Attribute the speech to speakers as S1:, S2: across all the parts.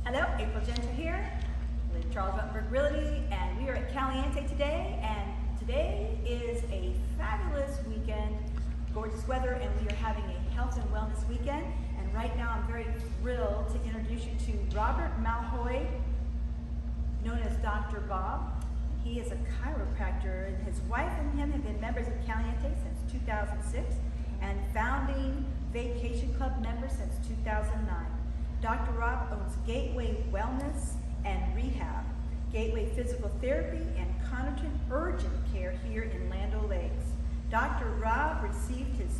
S1: Hello, April Genter here, with Charles Ruttenberg Realty, and we are at Caliente today, and today is a fabulous weekend, gorgeous weather, and we are having a health and wellness weekend. And right now I'm very thrilled to introduce you to Robert Malhoit, known as Dr. Bob. He is a chiropractor, and his wife and him have been members of Caliente since 2006 and founding Vacation Club members since 2009. Dr. Rob owns Gateway Wellness and Rehab, Gateway Physical Therapy, and Connerton Urgent Care here in Land O'Lakes. Dr. Rob received his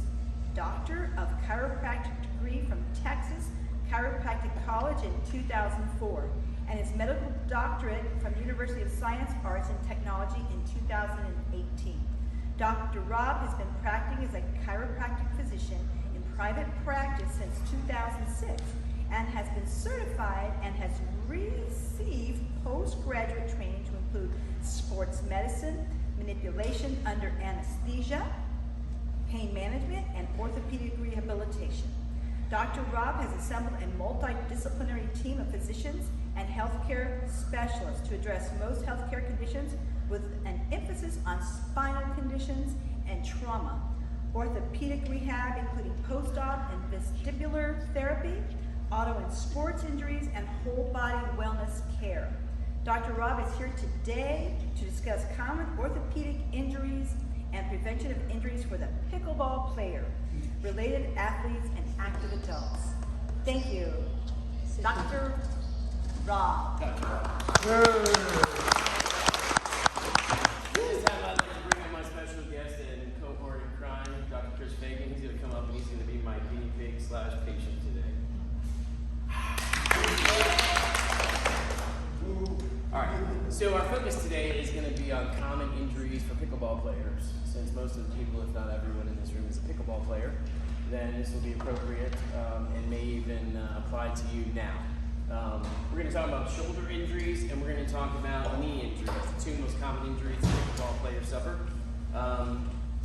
S1: Doctor of Chiropractic degree from Texas Chiropractic College in 2004 and his medical doctorate from University of Science, Arts, and Technology in 2018. Dr. Rob has been practicing as a chiropractic physician in private practice since 2006 and has been certified and has received postgraduate training to include sports medicine, manipulation under anesthesia, pain management, and orthopedic rehabilitation. Dr. Rob has assembled a multidisciplinary team of physicians and healthcare specialists to address most healthcare conditions with an emphasis on spinal conditions and trauma, orthopedic rehab including post-op and vestibular therapy, auto and sports injuries, and whole body wellness care. Dr. Rob is here today to discuss common orthopedic injuries and prevention of injuries for the pickleball player, related athletes, and active adults. Thank you, Dr. Rob.
S2: Dr. Rob. This time I'd like to bring in my special guest and cohort in crime, Dr. Chris Fagan. He's going to come up and he's going to be my guinea pig / patient today. Alright, so our focus today is going to be on common injuries for pickleball players. Since most of the people, if not everyone in this room, is a pickleball player, then this will be appropriate and may even apply to you now. We're going to talk about shoulder injuries and we're going to talk about knee injuries, the two most common injuries pickleball players suffer.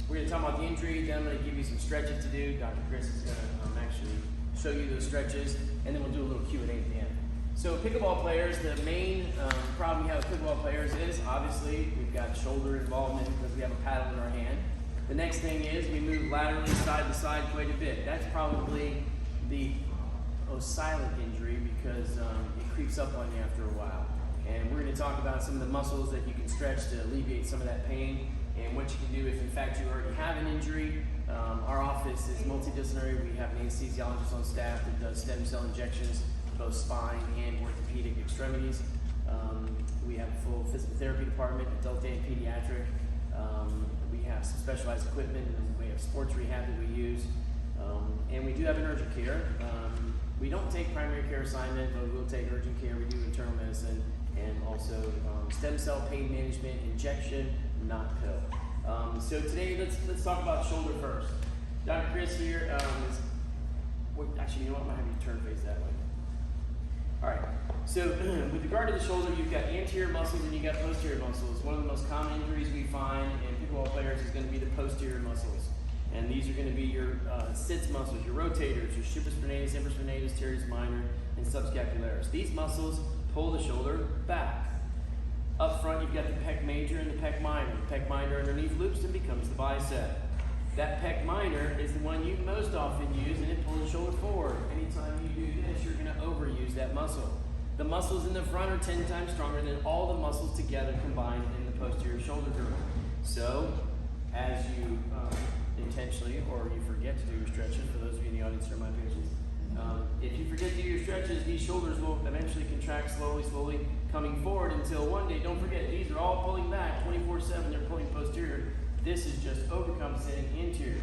S2: We're going to talk about the injury, then I'm going to give you some stretches to do. Dr. Chris is going to actually show you those stretches, and then we'll do a little Q&A at the end. So pickleball players, the main problem we have with pickleball players is, obviously, we've got shoulder involvement because we have a paddle in our hand. The next thing is we move laterally side to side quite a bit. That's probably the most silent injury because it creeps up on you after a while. And we're going to talk about some of the muscles that you can stretch to alleviate some of that pain and what you can do if in fact you already have an injury. Our office is multidisciplinary. We have an anesthesiologist on staff that does stem cell injections, both spine and orthopedic extremities. We have a full physical therapy department, adult and pediatric. We have some specialized equipment, and we have sports rehab that we use. And we do have an urgent care. We don't take primary care assignment, but we'll take urgent care. We do internal medicine and also stem cell pain management, injection, not pill. So today, let's talk about shoulder first. Dr. Chris here actually, you know what? I'm gonna have you turn face that way. All right. So with regard to the shoulder, you've got anterior muscles and you've got posterior muscles. One of the most common injuries we find in pickleball players is going to be the posterior muscles. And these are going to be your sits muscles, your rotators, your supraspinatus, infraspinatus, teres minor, and subscapularis. These muscles pull the shoulder back. Up front, you've got the pec major and the pec minor. The pec minor underneath loops and becomes the bicep. That pec minor is the one you most often use, and it pulls the shoulder forward. Anytime you do this, you're going to overuse that muscle. The muscles in the front are 10 times stronger than all the muscles together combined in the posterior shoulder group. So, as you intentionally or you forget to do your stretches, for those of you in the audience who are my patients, if you forget to do your stretches, these shoulders will eventually contract slowly, coming forward until one day, don't forget, these are all pulling back 24/7, they're pulling posterior. This is just overcompensating interior.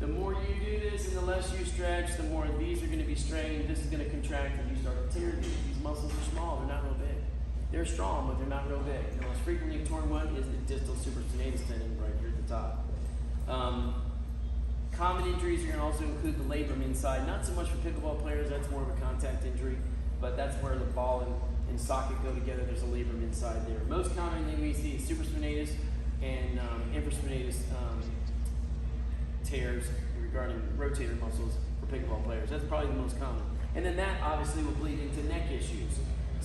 S2: The more you do this and the less you stretch, the more these are going to be strained, this is going to contract, and you start to tear these. These muscles are small, they're not real big. They're strong, but they're not real big. The most frequently torn one is the distal supraspinatus tendon right here at the top. Common injuries are going to also include the labrum inside. Not so much for pickleball players, that's more of a contact injury, but that's where the ball and socket go together. There's a labrum inside there. Most commonly we see is supraspinatus and infraspinatus tears regarding rotator muscles for pickleball players. That's probably the most common. And then that obviously will bleed into neck issues.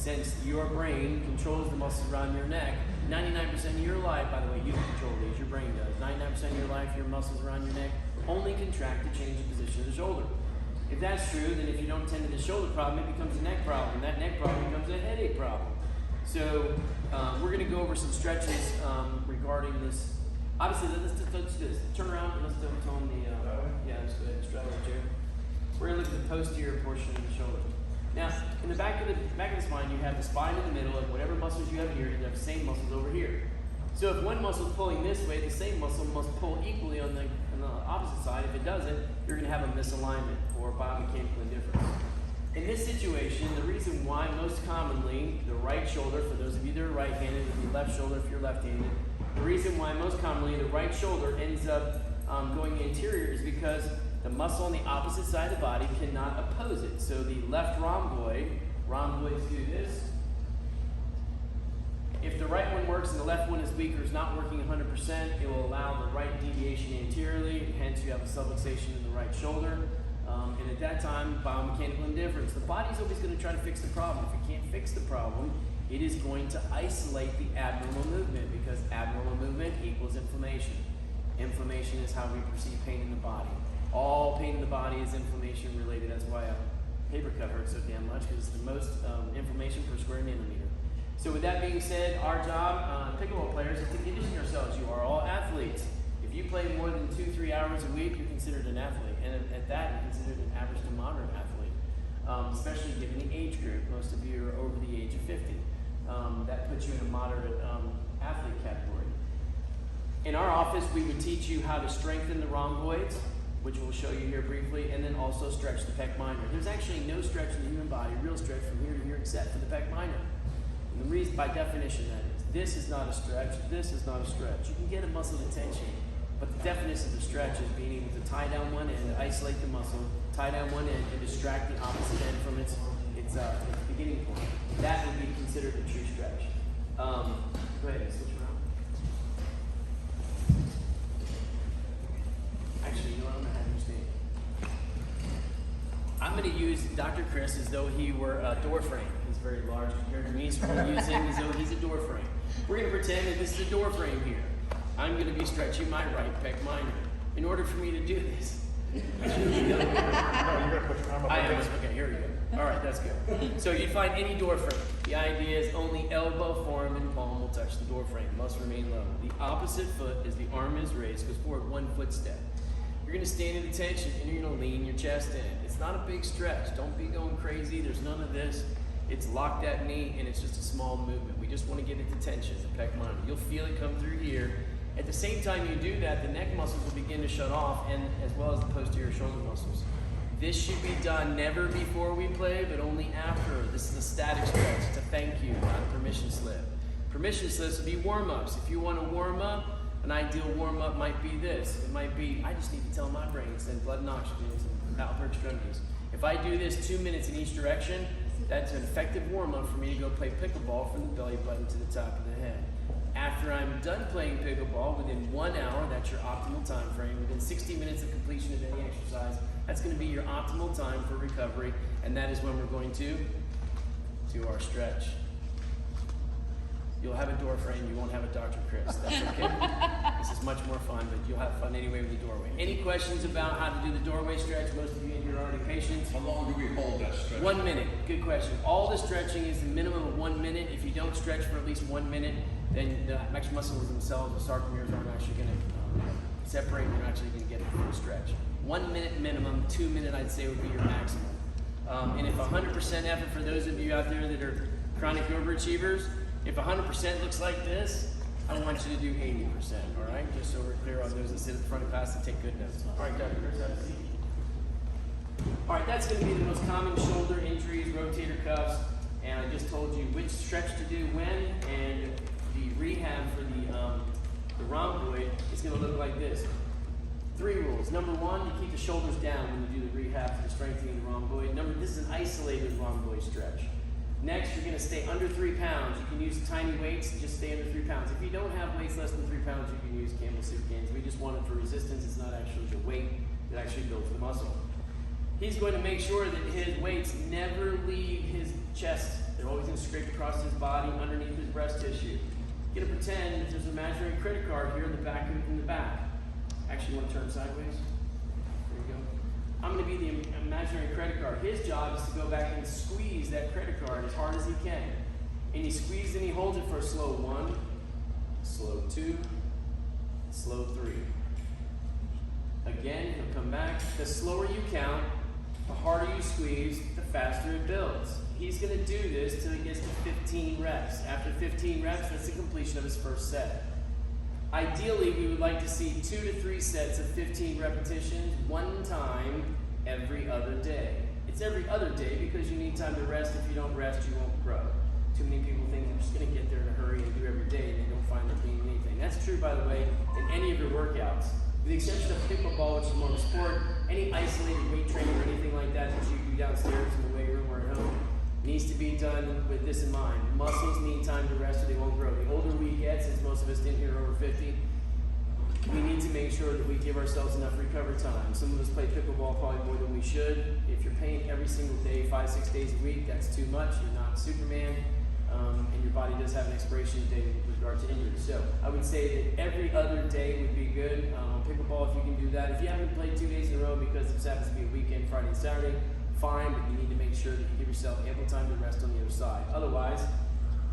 S2: Since your brain controls the muscles around your neck, 99% of your life, by the way, you don't control these, your brain does. 99% of your life, your muscles around your neck only contract to change the position of the shoulder. If that's true, then if you don't tend to the shoulder problem, it becomes a neck problem. That neck problem becomes a headache problem. So we're going to go over some stretches regarding this. Obviously, let's do this. Turn around and let's tone the, yeah, let's go ahead and straddle the chair. We're going to look at the posterior portion of the shoulder. Now, in the back of the spine, you have the spine in the middle, and whatever muscles you have here, you have the same muscles over here. So if one muscle is pulling this way, the same muscle must pull equally on the opposite side. If it doesn't, you're going to have a misalignment or biomechanical indifference. In this situation, the reason why most commonly the right shoulder, for those of you that are right-handed, it would be left shoulder if you're left-handed, the reason why most commonly the right shoulder ends up going anterior is because the muscle on the opposite side of the body cannot oppose it. So the left rhomboids do this. If the right one works and the left one is weak or is not working 100%, it will allow the right deviation anteriorly, hence you have a subluxation in the right shoulder. And at that time, biomechanical indifference. The body's always going to try to fix the problem. If it can't fix the problem, it is going to isolate the abnormal movement, because abnormal movement equals inflammation. Inflammation is how we perceive pain in the body. All pain in the body is inflammation related. That's why a paper cut hurts so damn much, because it's the most inflammation per square millimeter. So with that being said, our job, pickleball players, is to condition yourselves. You are all athletes. If you play more than 2-3 hours a week, you're considered an athlete. And at that, you're considered an average to moderate athlete, especially given the age group. Most of you are over the age of 50. That puts you in a moderate athlete category. In our office, we would teach you how to strengthen the rhomboids, which we'll show you here briefly, and then also stretch the pec minor. There's actually no stretch in the human body, real stretch from here to here, except for the pec minor. And the reason, by definition, that is, this is not a stretch, this is not a stretch. You can get a muscle tension, but the definition of the stretch is being able to tie down one end, isolate the muscle, tie down one end, and distract the opposite end from its beginning point. That would be considered a true stretch. Go ahead and switch around. Actually, you know what? I'm going to have you stand. I'm going to use Dr. Chris as though he were a door frame. He's very large compared to me, so we're going to use him as though he's a door frame. We're going to pretend that this is a door frame here. I'm going to be stretching my right pec minor. In order for me to do this,
S3: No, you're going to put your arm up.
S2: I am. Okay, here we go. All right, that's good. So you find any door frame. The idea is only elbow, forearm, and palm will touch the door frame. Must remain level. The opposite foot, as the arm is raised, goes forward 1 footstep. You're going to stand at attention, and you're going to lean your chest in. It's not a big stretch. Don't be going crazy. There's none of this. It's locked at knee, and it's just a small movement. We just want to get it to tension, the pec minor. You'll feel it come through here. At the same time you do that, the neck muscles will begin to shut off, and as well as the posterior shoulder muscles. This should be done never before we play, but only after. This is a static stretch. It's a thank you, not a permission slip. Permission slips would be warm-ups. If you want to warm up, an ideal warm-up might be this. It might be, I just need to tell my brain, send blood and oxygen to upper extremities. If I do this 2 minutes in each direction, that's an effective warm-up for me to go play pickleball from the belly button to the top of the head. After I'm done playing pickleball, within 1 hour, that's your optimal time frame, within 60 minutes of completion of any exercise, that's going to be your optimal time for recovery, and that is when we're going to do our stretch. You'll have a door frame, you won't have a Dr. Chris. That's okay. This is much more fun, but you'll have fun anyway with the doorway. Any questions about how to do the doorway stretch? Most of you in here are already patient.
S3: How long do we hold that stretch?
S2: 1 minute. Good question. All the stretching is the minimum of 1 minute. If you don't stretch for at least 1 minute, then the actual muscles themselves, the sarcomeres, aren't actually going to separate. You're actually going to get a full stretch. 1 minute minimum, 2 minute I'd say would be your maximum. And if 100% effort for those of you out there that are chronic overachievers, if 100% looks like this, I want you to do 80%, all right? Just so we're clear on those that sit at the front of class and take good notes. All right, Dr. Chris, have a seat. All right, that's going to be the most common shoulder injuries, rotator cuffs, and I just told you which stretch to do when, and the rehab for the rhomboid is going to look like this. 3 rules. Number 1, you keep the shoulders down when you do the rehab for strengthening the rhomboid. This is an isolated rhomboid stretch. Next, you're going to stay under 3 pounds. You can use tiny weights and just stay under 3 pounds. If you don't have weights less than 3 pounds, you can use Campbell soup cans. We just want it for resistance. It's not actually the weight that actually builds the muscle. He's going to make sure that his weights never leave his chest. They're always going to straight across his body, underneath his breast tissue. You're gonna pretend that there's an imaginary credit card here in the back. Actually, you want to turn sideways? There you go. I'm gonna be the imaginary credit card. His job is to go back and squeeze that credit card as hard as he can. And he squeezes and he holds it for a slow 1, slow 2, slow 3. Again, he'll come back. The slower you count, the harder you squeeze, the faster it builds. He's going to do this till he gets to 15 reps. After 15 reps, that's the completion of his first set. Ideally, we would like to see 2 to 3 sets of 15 repetitions, one time every other day. It's every other day because you need time to rest. If you don't rest, you won't grow. Too many people think they're just going to get there in a hurry and do every day, and they don't find there being anything. That's true, by the way, in any of your workouts. With the exception of pickleball, which is more of a sport, any isolated weight training or anything like that that you do downstairs in the weight room or at home needs to be done with this in mind. Muscles need time to rest or they won't grow. The older we get, since most of us in here are over 50, we need to make sure that we give ourselves enough recovery time. Some of us play pickleball probably more than we should. If you're playing every single day, 5-6 days a week, that's too much. You're not Superman. And your body does have an expiration date with regard to injury. So I would say that every other day would be good. Pickleball, if you can do that. If you haven't played 2 days in a row because this happens to be a weekend, Friday and Saturday, fine, but you need to make sure that you give yourself ample time to rest on the other side. Otherwise,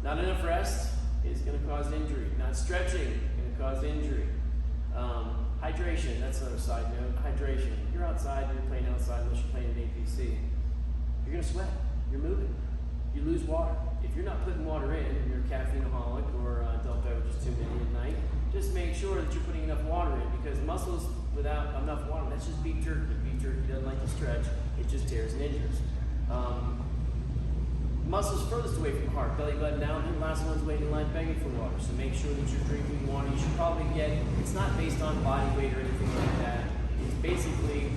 S2: not enough rest is going to cause injury. Not stretching is going to cause injury. Hydration, that's another side note. Hydration. You're outside, you're playing outside unless you're playing an APC. You're going to sweat. You're moving. You lose water. If you're not putting water in, and you're a caffeineaholic or adult beverages too many at night, just make sure that you're putting enough water in, because muscles without enough water, that's just beef jerky. Beef jerky doesn't like to stretch, it just tears and injures. Muscles furthest away from the heart, belly button down, and the last one's waiting in line begging for water. So make sure that you're drinking water. You should probably get, it's not based on body weight or anything like that. It's basically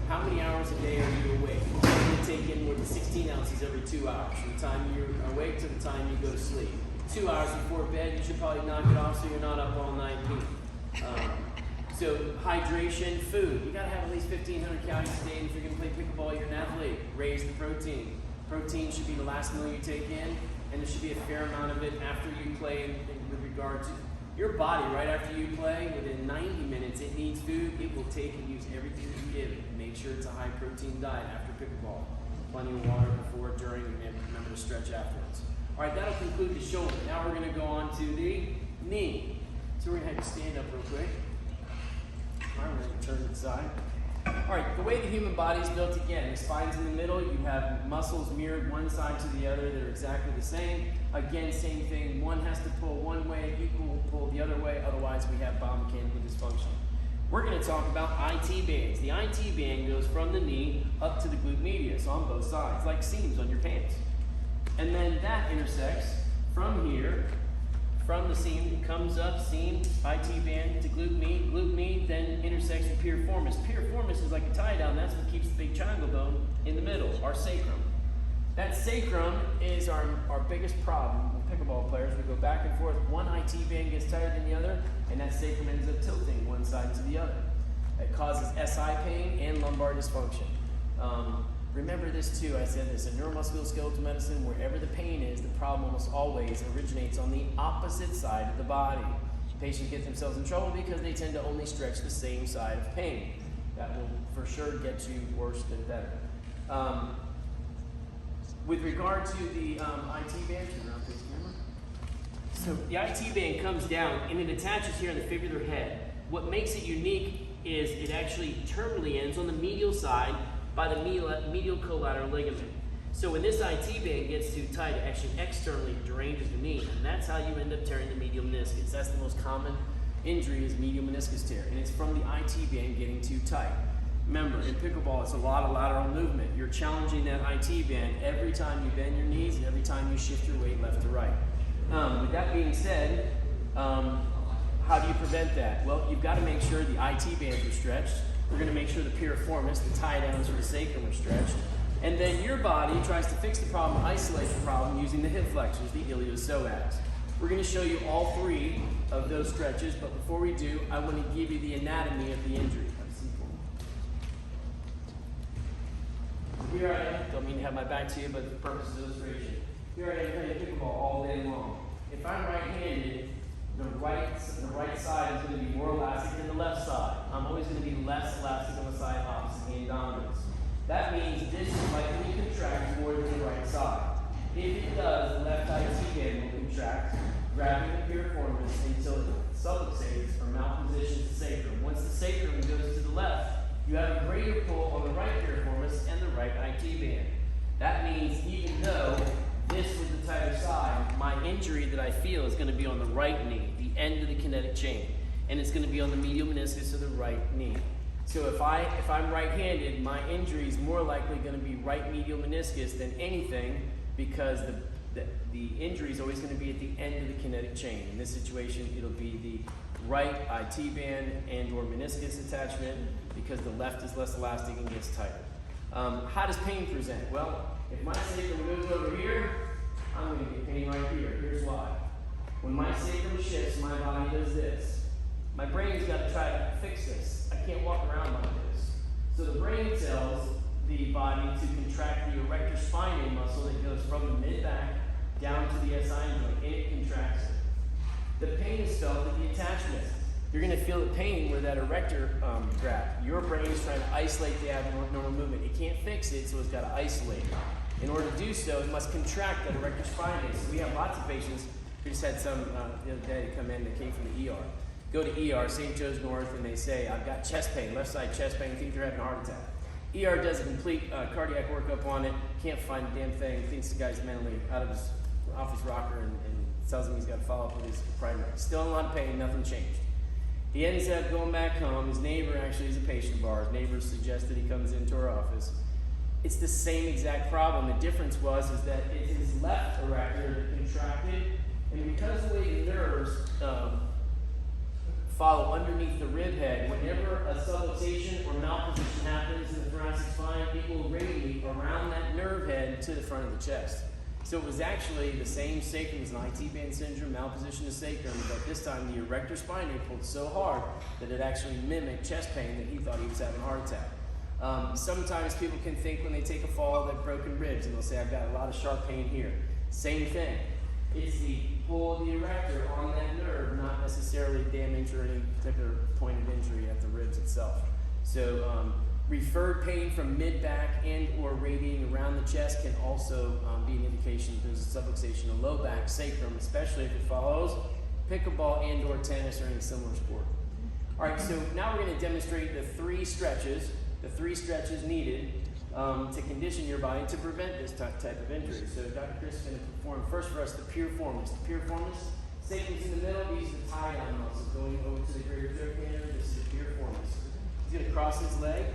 S2: how many hours a day are you awake? You're going to take in more than 16 ounces every 2 hours, from the time you're awake to the time you go to sleep. 2 hours before bed, you should probably knock it off so you're not up all night eating. So hydration, food. You gotta have at least 1,500 calories a day. And if you're gonna play pickleball, you're an athlete. Raise the protein. Protein should be the last meal you take in, and there should be a fair amount of it after you play with regard to your body. Right after you play, within 90 minutes, it needs food. It will take and use everything that you give it. Make sure it's a high protein diet after pickleball. Plenty of water before, during, and remember to stretch afterwards. All right, that'll conclude the shoulder. Now we're gonna go on to the knee. So we're gonna have you stand up real quick. All right, we're going to turn to the side. All right, the way the human body is built, again, the spine's in the middle. You have muscles mirrored one side to the other. They're exactly the same. Again, same thing. One has to pull one way, equal will pull the other way. Otherwise, we have biomechanical dysfunction. We're going to talk about IT bands. The IT band goes from the knee up to the glute medius on both sides, like seams on your pants. And then that intersects from here. From the seam, it comes up, seam, IT band to glute med, then intersects with piriformis. Piriformis is like a tie down, that's what keeps the big triangle bone in the middle, our sacrum. That sacrum is our biggest problem with pickleball players. We go back and forth, one IT band gets tighter than the other, and that sacrum ends up tilting one side to the other. It causes SI pain and lumbar dysfunction. Remember this too, I said this, in neuromusculoskeletal medicine, wherever the pain is, the problem almost always originates on the opposite side of the body. Patients get themselves in trouble because they tend to only stretch the same side of pain. That will for sure get you worse than better. With regard to the IT band, so the IT band comes down and it attaches here in the fibular head. What makes it unique is it actually terminally ends on the medial side by the medial collateral ligament. So when this IT band gets too tight, it actually externally deranges the knee, and that's how you end up tearing the medial meniscus. That's the most common injury, is medial meniscus tear, and it's from the IT band getting too tight. Remember, in pickleball, it's a lot of lateral movement. You're challenging that IT band every time you bend your knees and every time you shift your weight left to right. With that being said, how do you prevent that? Well, you've got to make sure the IT bands are stretched. We're going to make sure the piriformis, the tie downs for the sacrum, are stretched. And then your body tries to fix the problem, isolate the problem using the hip flexors, the iliopsoas. We're going to show you all 3 of those stretches, but before we do, I want to give you the anatomy of the injury. Here I am. Don't mean to have my back to you, but for the purpose of illustration. Here I am playing grabbing the piriformis until it subluxates or malpositions the sacrum. Once the sacrum goes to the left, you have a greater pull on the right piriformis and the right IT band. That means even though this was the tighter side, my injury that I feel is going to be on the right knee, the end of the kinetic chain, and it's going to be on the medial meniscus of the right knee. So if I'm right-handed, my injury is more likely going to be right medial meniscus than anything, because the injury is always going to be at the end of the kinetic chain. In this situation, it'll be the right IT band and or meniscus attachment, because the left is less elastic and gets tighter. How does pain present? Well, if my sacrum goes over here, I'm going to get pain right here. Here's why. When my sacrum shifts, my body does this. My brain's got to try to fix this. I can't walk around like this. So the brain tells the body to contract the erector spinae muscle that goes from the mid-back down to the SI joint, and it contracts it. The pain is felt at the attachment. You're going to feel the pain where that erector grab. Your brain is trying to isolate the abnormal movement. It can't fix it, so it's got to isolate it. In order to do so, it must contract that erector spinae. So we have lots of patients. We just had some the other day come in that came from the ER. Go to ER, St. Joe's North, and they say, I've got chest pain, left side chest pain, think they're having a heart attack. ER does a complete cardiac workup on it, can't find a damn thing, thinks the guy's mentally out of his office rocker, and tells him he's got to follow up with his primary. Still in a lot of pain, nothing changed. He ends up going back home. His neighbor actually is a patient of ours. Neighbor suggested he comes into our office. It's the same exact problem. The difference is that it's his left erector that contracted, and because the way the nerves follow underneath the rib head, whenever a subluxation or malposition happens in the thoracic spine, it will radiate around that nerve head to the front of the chest. So it was actually the same sacrum as an IT band syndrome, malposition of sacrum, but this time the erector spinae pulled so hard that it actually mimicked chest pain that he thought he was having a heart attack. Sometimes people can think when they take a fall they've broken ribs, and they'll say, I've got a lot of sharp pain here. Same thing. It's the pull of the erector on that nerve, not necessarily damage or any particular point of injury at the ribs itself. So referred pain from mid-back and or radiating around the chest can also be an indication that there's a subluxation of low back sacrum, especially if it follows pickleball and or tennis or any similar sport. All right, so now we're going to demonstrate the three stretches needed to condition your body to prevent this type of injury. So Dr. Chris is going to perform first for us the piriformis. The piriformis, sacrum's in the middle, these are the tie-down muscles going over to the greater trochanter. This is the piriformis. He's going to cross his leg,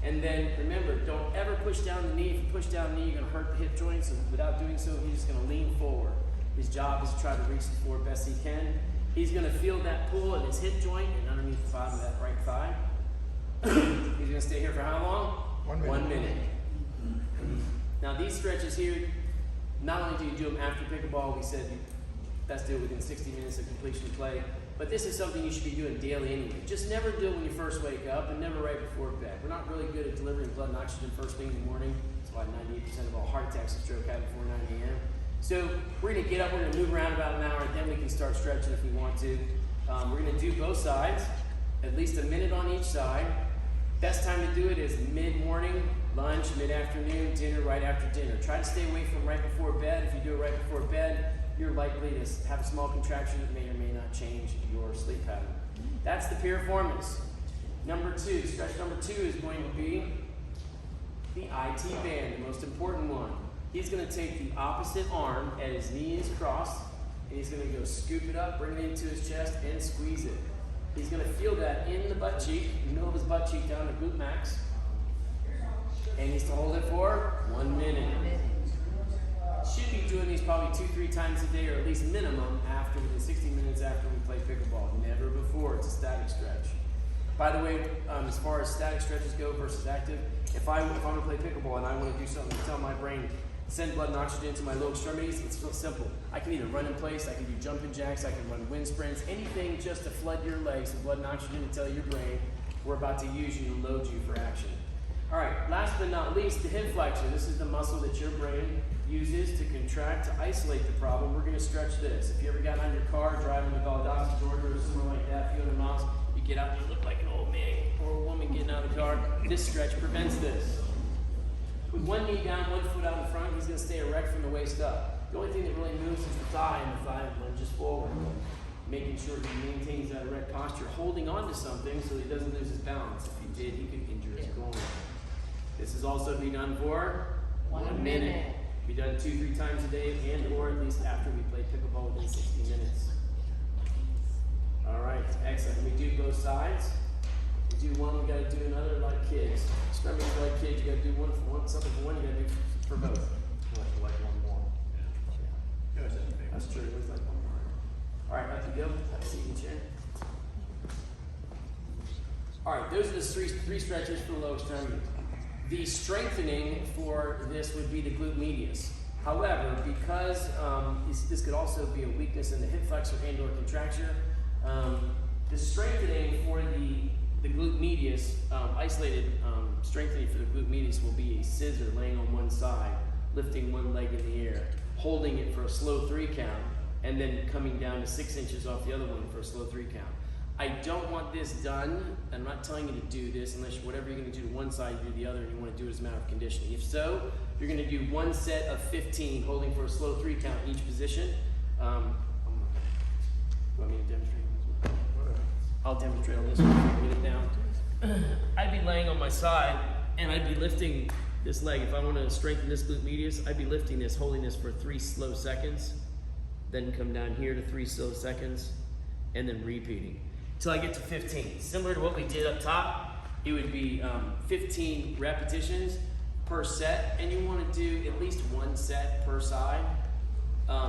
S2: and then remember, don't ever push down the knee. If you push down the knee, you're going to hurt the hip joint, so without doing so, he's just going to lean forward. His job is to try to reach the floor best he can. He's going to feel that pull in his hip joint and underneath the bottom of that right thigh. He's going to stay here for how long? 1 minute. Now these stretches here, not only do you do them after pickleball, we said best do it within 60 minutes of completion of play, but this is something you should be doing daily anyway. Just never do it when you first wake up, and never right before bed. We're not really good at delivering blood and oxygen first thing in the morning. That's why 98% of all heart attacks and stroke happen before 9 a.m. So we're going to get up, we're going to move around about an hour, and then we can start stretching if we want to. We're going to do both sides, at least a minute on each side. Best time to do it is mid-morning, lunch, mid-afternoon, dinner, right after dinner. Try to stay away from right before bed. If you do it right before bed, you're likely to have a small contraction that may or may not change your sleep pattern. That's the piriformis. Stretch number two is going to be the IT band, the most important one. He's going to take the opposite arm at his knees crossed, and he's going to go scoop it up, bring it into his chest, and squeeze it. He's going to feel that in the butt cheek, in the middle of his butt cheek down to glute max. And he's to hold it for 1 minute. Should be doing these probably 2-3 times a day, or at least minimum within 60 minutes after we play pickleball. Never before. It's a static stretch. By the way, as far as static stretches go versus active, if I want to play pickleball and I want to do something to tell my brain, send blood and oxygen to my lower extremities, it's real simple. I can either run in place, I can do jumping jacks, I can run wind sprints, anything just to flood your legs with blood and oxygen to tell your brain we're about to use you to load you for action. All right, last but not least, the hip flexor. This is the muscle that your brain uses to contract, to isolate the problem. We're going to stretch this. If you ever got on your car driving to Valdosta, Georgia, or somewhere like that, 200 miles, you get out and you look like an old man or a woman getting out of the car. This stretch prevents this. With one knee down, 1 foot out in front, he's going to stay erect from the waist up. The only thing that really moves is the thigh, and the thigh lunges forward. Making sure he maintains that erect posture, holding on to something so he doesn't lose his balance. If he did, he could injure his groin. This is also be done for 1 minute. Be done 2-3 times a day, and or at least after we play pickleball within 60 minutes. All right, excellent. We do both sides. We do one, we gotta do another like kids. Just remember, like kids, you gotta do one for one, something for one, you gotta do for both.
S3: Like one more. Yeah.
S2: That's true. It looks like one more. All right, back to go. Have a seat in the chair. All right, those are the three stretches for the lower extremity. The strengthening for this would be the glute medius. However, because this could also be a weakness in the hip flexor and/or contracture, the strengthening for the glute medius, isolated strengthening for the glute medius will be a scissor laying on one side, lifting one leg in the air, holding it for a slow 3 count, and then coming down to 6 inches off the other one for a slow 3 count. I don't want this done. I'm not telling you to do this unless whatever you're going to do to one side, you do the other, and you want to do it as a matter of conditioning. If so, you're going to do 1 set of 15, holding for a slow 3 count in each position. You want me to demonstrate? I'll demonstrate on this one. Get it down. I'd be laying on my side, and I'd be lifting this leg. If I want to strengthen this glute medius, I'd be lifting this, holding this for 3 slow seconds, then come down here to 3 slow seconds, and then repeating till I get to 15. Similar to what we did up top, it would be 15 repetitions per set, and you want to do at least 1 set per side.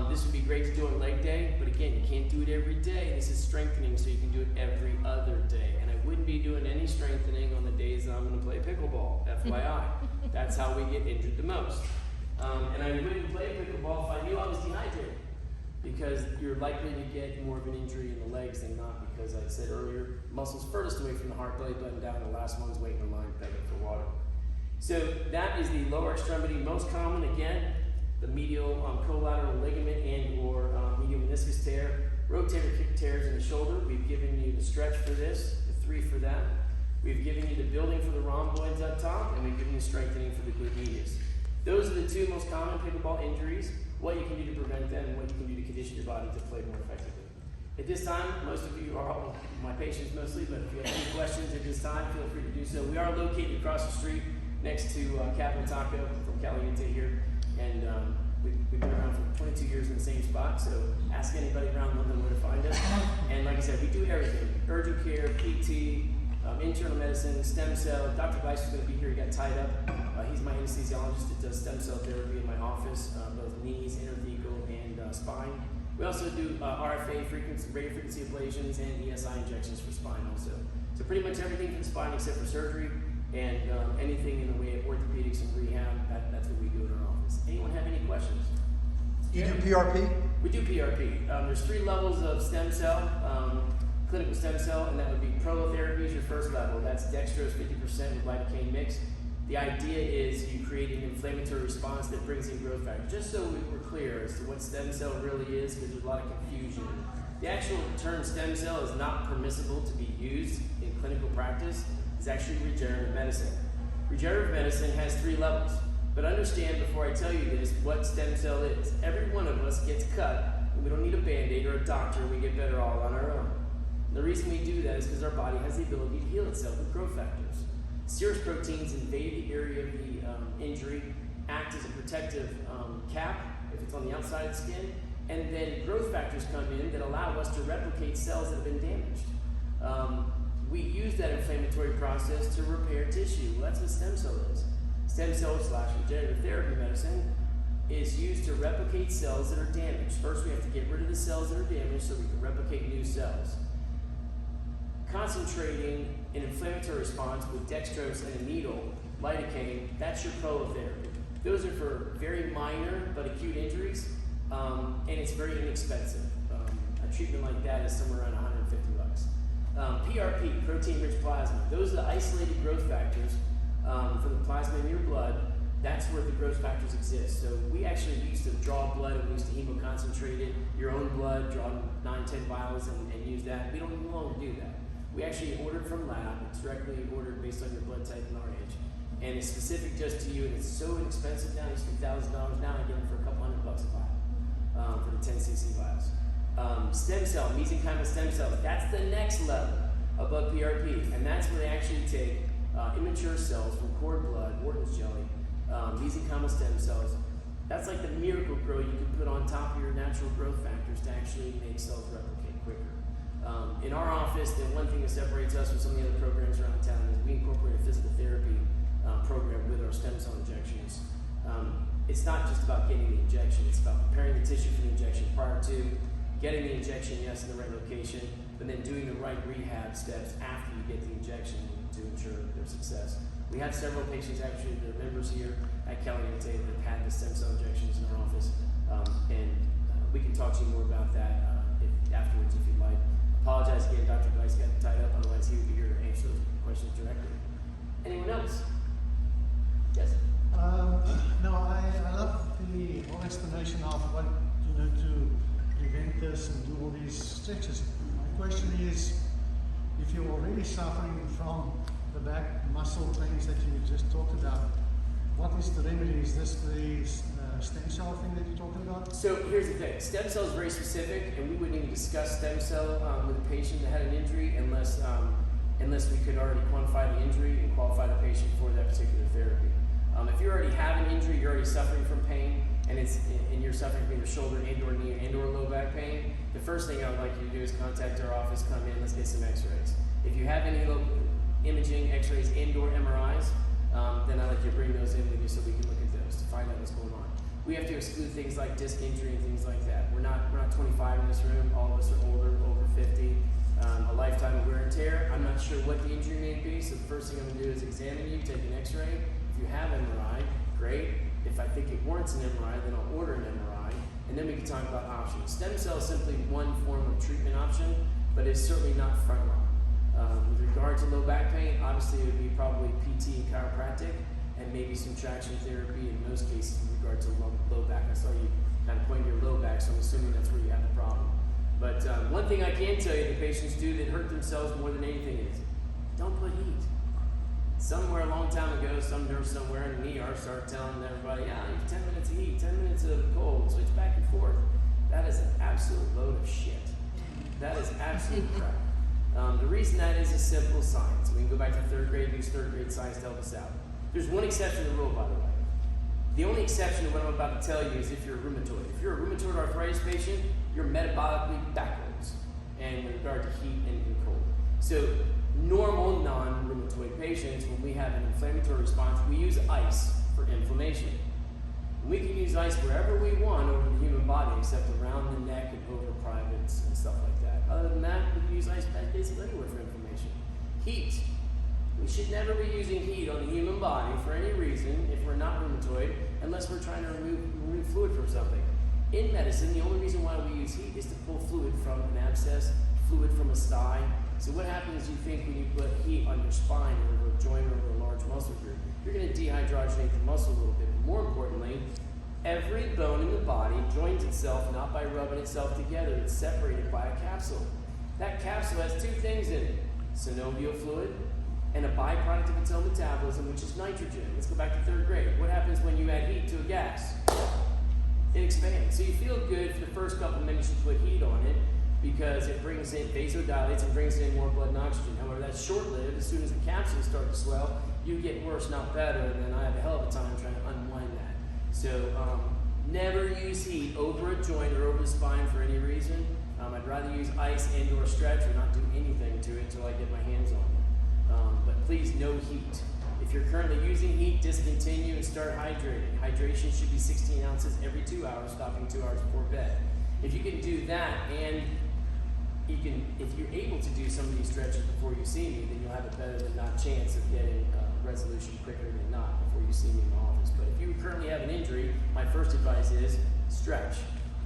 S2: This would be great to do on leg day, but again, you can't do it every day. This is strengthening, so you can do it every other day. And I wouldn't be doing any strengthening on the days that I'm going to play pickleball, FYI. That's how we get injured the most. And I wouldn't play pickleball if I knew I was dehydrated, because you're likely to get more of an injury in the legs than not, because I said earlier, muscles furthest away from the heart, belly button down, the last one's waiting in line begging for water. So that is the lower extremity, most common, again, the medial collateral ligament and or medial meniscus tear, rotator kick tears in the shoulder. We've given you the stretch for this, the 3 for that. We've given you the building for the rhomboids up top, and we've given you strengthening for the glute medius. Those are the 2 most common pickleball injuries, what you can do to prevent them, and what you can do to condition your body to play more effectively. At this time, most of you are all my patients mostly, but if you have any questions at this time, feel free to do so. We are located across the street next to Capital Taco from Caliente here, and we've been around for 22 years in the same spot, so ask anybody around London where to find us. And like I said, we do everything: urgent care, PT, internal medicine, stem cell. Dr. Weiss is going to be here. He got tied up. He's my anesthesiologist that does stem cell therapy in my office, both knees, interthecal, and spine. We also do RFA, radio frequency ablations, and ESI injections for spine also. So pretty much everything for the spine except for surgery, and anything in the way of orthopedics and rehab, that's what we do in our office. Anyone have any questions?
S4: You do PRP?
S2: We do PRP. There's 3 levels of stem cell, clinical stem cell, and that would be prolotherapy is your first level. That's dextrose 50% with lidocaine mix. The idea is you create an inflammatory response that brings in growth factors. Just so we're clear as to what stem cell really is, because there's a lot of confusion. The actual term stem cell is not permissible to be used in clinical practice. It's actually regenerative medicine. Regenerative medicine has 3 levels. But understand before I tell you this what stem cell is. Every one of us gets cut, and we don't need a Band-Aid or a doctor, and we get better all on our own. And the reason we do that is because our body has the ability to heal itself with growth factors. Serous proteins invade the area of the injury, act as a protective cap if it's on the outside of the skin, and then growth factors come in that allow us to replicate cells that have been damaged. We use that inflammatory process to repair tissue. Well, that's what stem cell is. Stem cell / regenerative therapy medicine is used to replicate cells that are damaged. First, we have to get rid of the cells that are damaged so we can replicate new cells. Concentrating an inflammatory response with dextrose and a needle, lidocaine, that's your prolotherapy. Those are for very minor but acute injuries, and it's very inexpensive. A treatment like that is somewhere around $150. PRP, protein-rich plasma, those are the isolated growth factors for the plasma in your blood. That's where the growth factors exist. So we actually used to draw blood, and we used to hemoconcentrate it, your own blood, draw 9-10 vials and use that. We don't no longer do that. We actually ordered from lab. It's directly ordered based on your blood type and our age. And it's specific just to you, and it's so inexpensive now. It used to be $1,000. Now I get it for a couple $100 a vial. Stem cell, mesenchymal stem cell, that's the next level above PRP, and that's where they actually take immature cells from cord blood, Wharton's jelly, mesenchymal stem cells. That's like the miracle grow you can put on top of your natural growth factors to actually make cells replicate quicker. In our office, the one thing that separates us from some of the other programs around town is we incorporate a physical therapy program with our stem cell injections. It's not just about getting the injection, it's about preparing the tissue for the injection prior to getting the injection, yes, in the right location, but then doing the right rehab steps after you get the injection to ensure their success. We have several patients actually that are members here at Caliente that have had the stem cell injections in our office, and we can talk to you more about that afterwards if you'd like. Apologize again, Dr. Weiss got tied up, otherwise he would be here to answer those questions directly. Anyone else? Yes?
S5: No, I love the whole explanation of what to prevent this and do all these stretches. My question is, if you're already suffering from the back muscle pains that you just talked about, what is the remedy? Is this the stem cell thing that you're talking about?
S2: So here's the thing, stem cell is very specific, and we wouldn't even discuss stem cell with a patient that had an injury unless we could already quantify the injury and qualify the patient for that particular therapy. If you already have an injury, you're already suffering from pain, and you're suffering from your shoulder and/or knee and/or low back pain, the first thing I would like you to do is contact our office, come in, let's get some x-rays. If you have any imaging, x-rays, and/or MRIs, then I'd like you to bring those in with you so we can look at those to find out what's going on. We have to exclude things like disc injury and things like that. We're not 25 in this room, all of us are older, over 50, a lifetime of wear and tear. I'm not sure what the injury may be, so the first thing I'm gonna do is examine you, take an x-ray. If you have MRI, great. If I think it warrants an MRI, then I'll order an MRI, and then we can talk about options. Stem cell is simply one form of treatment option, but it's certainly not frontline. With regard to low back pain, obviously it would be probably PT and chiropractic, and maybe some traction therapy in most cases with regard to low back. I saw you kind of point to your low back, so I'm assuming that's where you have the problem. But one thing I can tell you the patients do that hurt themselves more than anything is, don't put heat. Somewhere a long time ago, some nurse somewhere in the ER started telling everybody, yeah, you have 10 minutes of heat, 10 minutes of cold, switch back and forth. That is an absolute load of shit. That is absolute crap. The reason that is a simple science. We can go back to third grade, use third grade science to help us out. There's one exception to the rule, by the way. The only exception to what I'm about to tell you is if you're a rheumatoid. If you're a rheumatoid arthritis patient, you're metabolically backwards and with regard to heat and cold. So normal non-rheumatoid patients, when we have an inflammatory response, we use ice for inflammation. We can use ice wherever we want over the human body, except around the neck and over privates and stuff like that. Other than that, we can use ice basically anywhere for inflammation. Heat. We should never be using heat on the human body for any reason if we're not rheumatoid, unless we're trying to remove fluid from something. In medicine, the only reason why we use heat is to pull fluid from an abscess, fluid from a sty. So what happens, you think, when you put heat on your spine or over a joint or over a large muscle group? You're going to dehydrogenate the muscle a little bit. But more importantly, every bone in the body joins itself not by rubbing itself together. It's separated by a capsule. That capsule has two things in it: synovial fluid and a byproduct of its own metabolism, which is nitrogen. Let's go back to third grade. What happens when you add heat to a gas? It expands. So you feel good for the first couple of minutes you put heat on it, because it brings in, vasodilates and brings in more blood and oxygen. However, that's short-lived. As soon as the capsules start to swell, you get worse, not better, and then I have a hell of a time trying to unwind that. So never use heat over a joint or over the spine for any reason. I'd rather use ice and or stretch or not do anything to it until I get my hands on it. But please, no heat. If you're currently using heat, discontinue and start hydrating. Hydration should be 16 ounces every 2 hours, stopping 2 hours before bed. If you can do that, and if you're able to do some of these stretches before you see me, then you'll have a better than not chance of getting resolution quicker than not before you see me in the office. But if you currently have an injury, my first advice is stretch.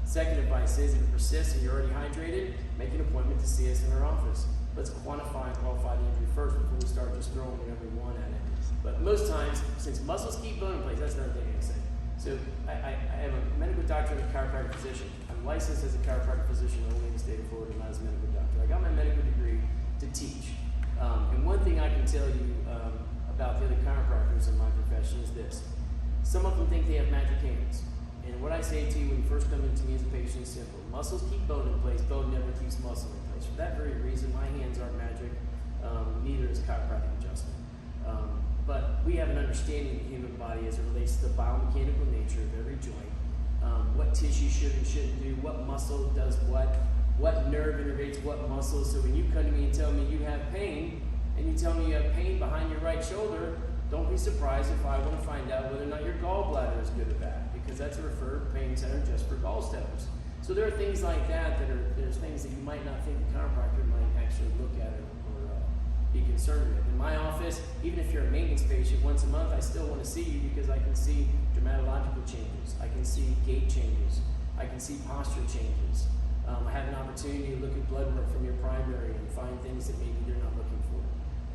S2: Second advice is, if it persists and you're already hydrated, make an appointment to see us in our office. Let's quantify and qualify the injury first before we start just throwing whatever we want at it. But most times, since muscles keep bone in place, that's another thing I'm going to say. So I have a medical doctor and a chiropractic physician. I'm licensed as a chiropractic physician only in the state of Florida, not as a medical doctor. I got my medical degree to teach. And one thing I can tell you about the other chiropractors in my profession is this. Some of them think they have magic hands. And what I say to you when you first come into me as a patient is simple. Muscles keep bone in place, bone never keeps muscle in place. For that very reason, my hands aren't magic, neither is chiropractic adjustment. But we have an understanding of the human body as it relates to the biomechanical nature of every joint, what tissue should and shouldn't do, what muscle does what nerve innervates what muscle. So when you come to me and tell me you have pain, and you tell me you have pain behind your right shoulder, don't be surprised if I want to find out whether or not your gallbladder is good or bad, because that's a referred pain center just for gallstones. So there are things like that there's things that you might not think the chiropractor might actually look at or be concerned with. In my office, even if you're a maintenance patient once a month, I still want to see you because I can see dermatological changes, I can see gait changes, I can see posture changes. I have an opportunity to look at blood work from your primary and find things that maybe they're not looking for.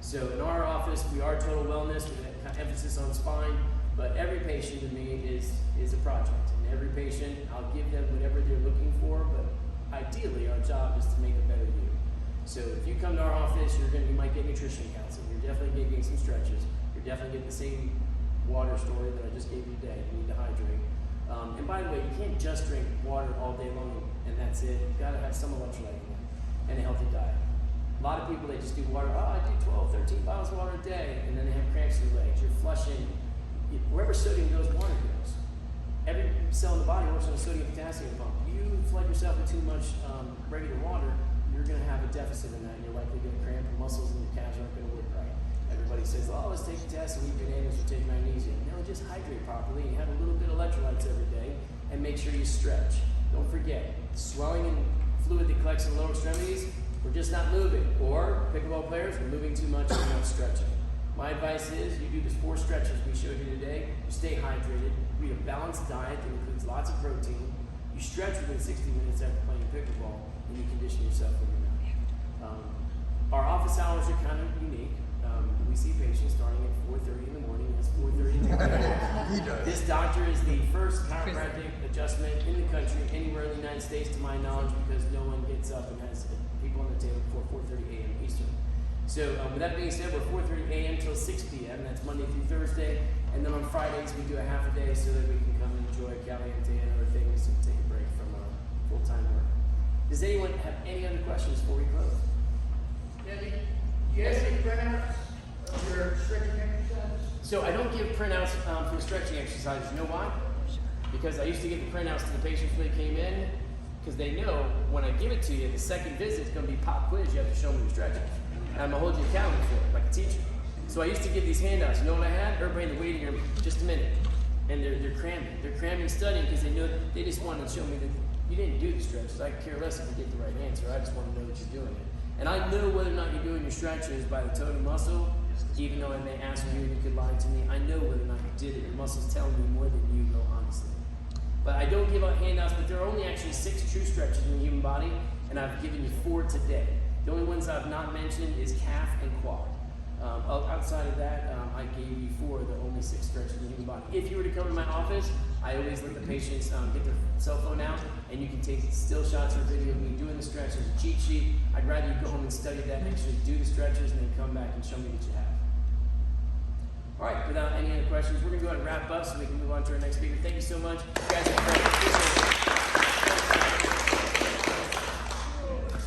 S2: So in our office, we are total wellness with an emphasis on spine, but every patient to me is a project. And every patient, I'll give them whatever they're looking for, but ideally our job is to make a better you. So if you come to our office, you might get nutrition counseling. You're definitely getting some stretches. You're definitely getting the same water story that I just gave you today. You need to hydrate. And by the way, you can't just drink water all day long and that's it. You've got to have some electrolyte in it and a healthy diet. A lot of people, they just do water. Oh, I do 12, 13 bottles of water a day, and then they have cramps in their legs. You're flushing. Wherever sodium goes, water goes. Every cell in the body works on a sodium-potassium pump. You flood yourself with too much regular water, you're going to have a deficit in that, and you're likely going to cramp. Your muscles and your calves aren't going to work right. Everybody says, oh, let's take a test and eat bananas or take magnesium. No, just hydrate properly and have a little bit of electrolytes every day, and make sure you stretch. Don't forget, swelling and fluid that collects in the lower extremities, we're just not moving. Or, pickleball players, we're moving too much and we're not stretching. My advice is, you do the 4 stretches we showed you today, you stay hydrated, you eat a balanced diet that includes lots of protein, you stretch within 60 minutes after playing pickleball, and you condition yourself when you're not. Our office hours are kind of unique. We see patients starting at 4:30 in the morning, and it's 4:30 in the morning. This doctor is the first chiropractic adjustment in the country, anywhere in the United States to my knowledge, because no one gets up and has people on the table before 4:30 a.m. Eastern. So with that being said, we're 4:30 a.m. till 6 p.m. That's Monday through Thursday, and then on Fridays we do a half a day so that we can come and enjoy Caliente and other things and take a break from full-time work. Does anyone have any other questions before we close?
S6: Yes, printouts of your stretching exercises?
S2: So I don't give printouts for stretching exercises. You know why? Because I used to give the printouts to the patients when they came in, because they know when I give it to you, the second visit is going to be pop quiz. You have to show me your stretching. And I'm going to hold you accountable for it, like a teacher. So I used to give these handouts. You know what I had? Everybody in the waiting room, just a minute. And they're cramming. They're cramming studying because they know they just wanted to show me that you didn't do the stretches. I care less if you get the right answer. I just want to know that you're doing it. And I know whether or not you're doing your stretches by the tone of muscle, even though I may ask you and you could lie to me. I know whether or not you did it. Your muscle's telling me more than you know, honestly. But I don't give out handouts, but there are only actually 6 true stretches in the human body, and I've given you 4 today. The only ones I've not mentioned is calf and quad. Outside of that, I gave you 4 of the only 6 stretches in the human body. If you were to come to my office, I always let the patients get their cell phone out, and you can take still shots or video of me doing the stretches, a cheat sheet. I'd rather you go home and study that and actually do the stretches and then come back and show me what you have. All right, without any other questions, we're going to go ahead and wrap up so we can move on to our next speaker. Thank you so much. You guys have been great. Appreciate it.